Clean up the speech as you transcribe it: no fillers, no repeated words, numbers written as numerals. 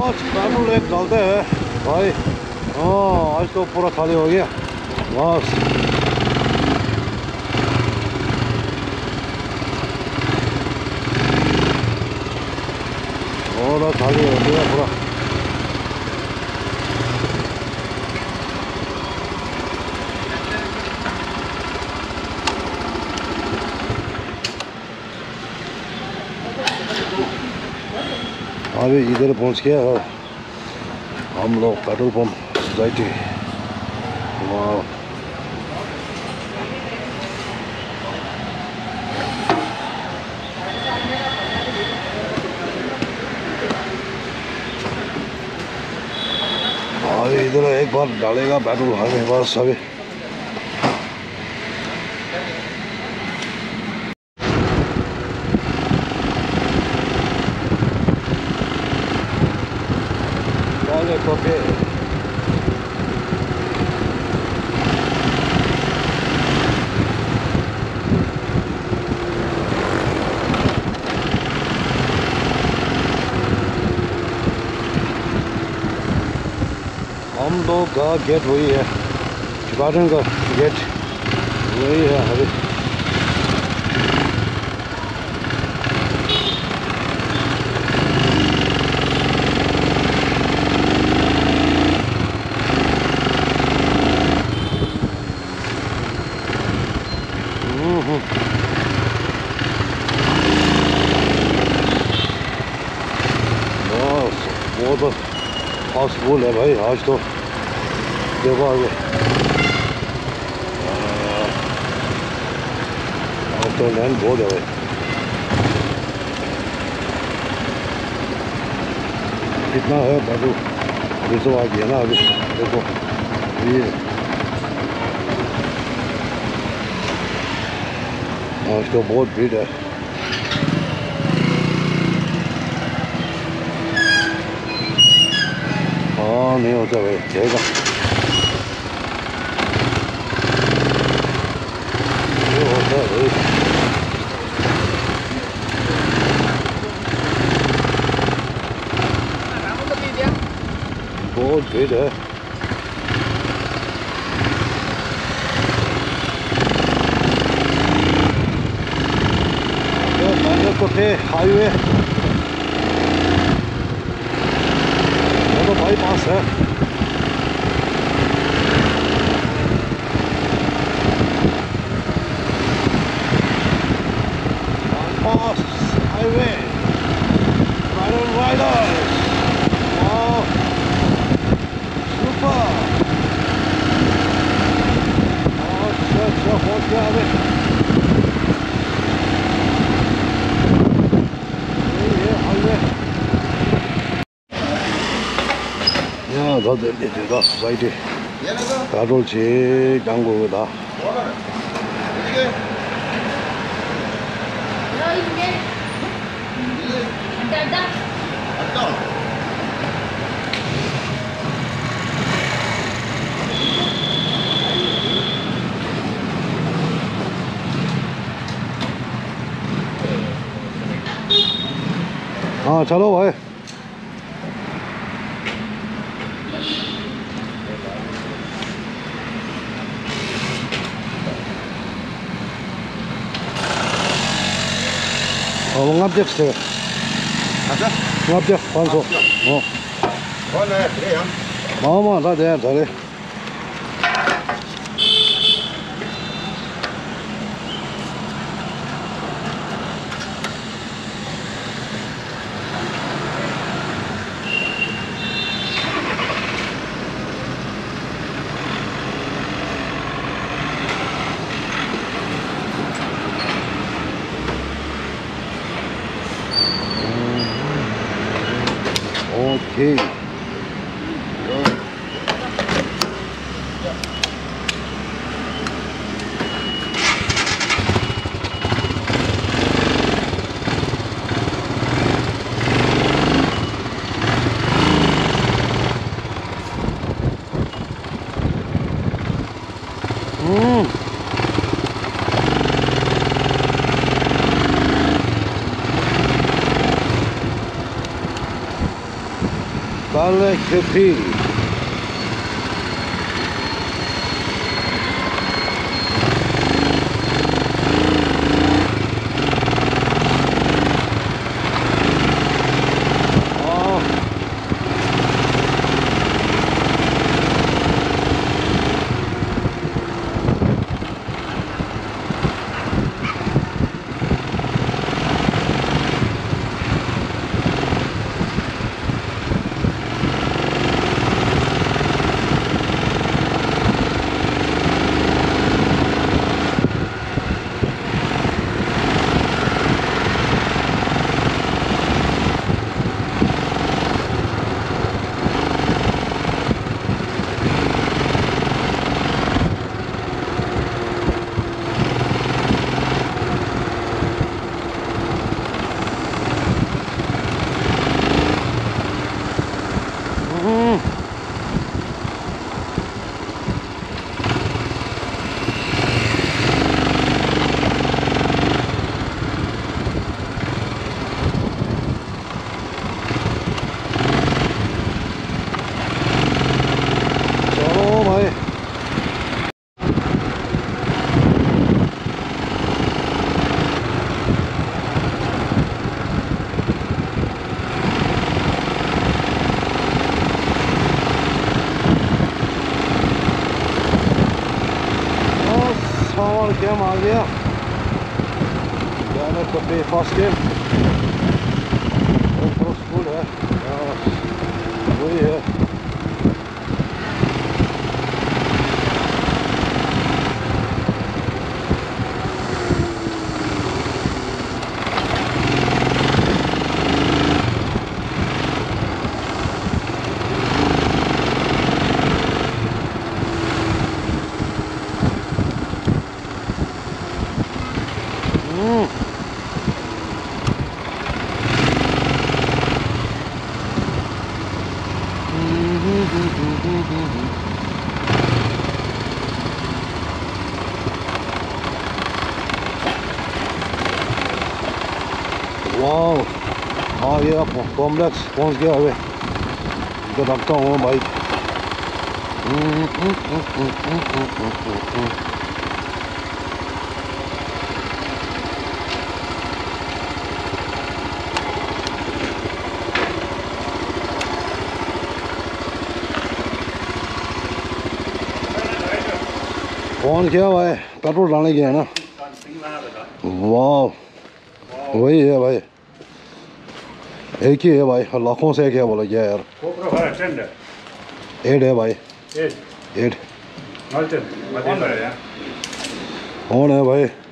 बस पेट्रोल एक डालते हैं भाई। हाँ आज तो पूरा खाली हो गया बस। पूरा खाली हो गया पूरा। अभी इधर पहुंच गया है हम लोग पेट्रोल पंप सोसाइटी। वाह अभी इधर एक बार डालेगा पेट्रोल हमें बस अभी। ओके हम लोग का गेट वही है, गार्डन का गेट वही है अभी। बहुत हाउसफुल है भाई आज तो। देखो आगे आज तो लैंड बहुत है भाई। कितना है बाबू अभी तो आ गया ना अभी। देखो ये आज तो बहुत भीड़ है। हाँ नहीं होता भाई जाएगा। ये होता है भाई। बहुत भीड़ है। कोठे हाईवे तो बाईपास है। बाईपास हाईवे राइडर्स वाह सुपर। अच्छा पहुंच गया अभी। 더 내려가 사이드 가로를 제일 간 거다. हाँ चलो भाई। ngapjek sih. Apa? Ngapjek panso. Oh. Oh nih, ini ya. Mau tak deh, tadi. Okay. Alektepi. Kim आ गया जाने तो पे फर्स्ट गेम स्कूल है वही है वाह आ गया कॉम्प्लेक्स पहुंच गया अबे इधर रखता हूँ बाइक पहुंच गया भाई पेट्रोल डालने गया ना वाह वही है भाई एक ही है भाई लाखों से क्या बोला गया यार 8 है भाई 8 ऑन है भाई